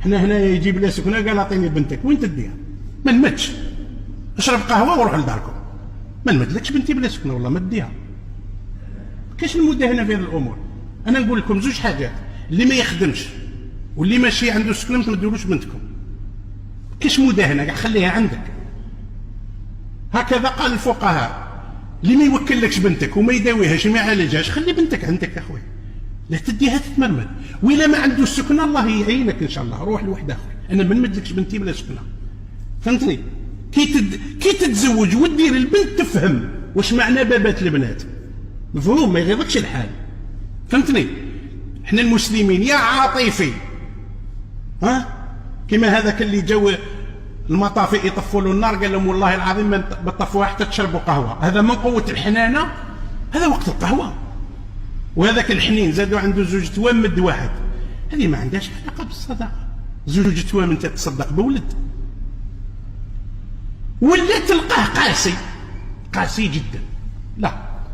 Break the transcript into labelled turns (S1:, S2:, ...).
S1: حنا هنايا يجي بلا سكنه قال اعطيني بنتك، وين تديها؟ ما نمتش، اشرب قهوه وروح لداركم. ما نمدلكش بنتي بلا سكنه والله ما تديها. كاش المداهنه في هذه الامور. انا نقول لكم زوج حاجات، اللي ما يخدمش واللي ماشي عنده سكنه ما تمدولوش بنتكم. كاش مداهنه كاع خليها عندك. هكذا قال الفقهاء، اللي ما يوكلكش بنتك وما يداويهاش وما يعالجهاش خلي بنتك عندك يا خويا، لا تديها تتمرمد. وإلا ما عنده السكنه الله يعينك ان شاء الله، روح لواحد اخر. انا ما نمدلكش بنتي بلا سكنه، فهمتني؟ كي تتزوج ودير البنت تفهم واش معنى بابات البنات، مفهوم؟ ما يغيظكش الحال، فهمتني؟ احنا المسلمين يا عاطفي، كما هذاك اللي جاو المطافئ يطفوا له النار قال لهم والله العظيم ما بطفوها حتى تشربوا قهوه. هذا من قوه الحنانه، هذا وقت القهوه. وهذاك الحنين زادوا عنده زوج توام مد واحد، هذه ما عندهاش علاقه بالصدقه. زوج توام انت تصدق بولد، ولا تلقاه قاسي جدا، لا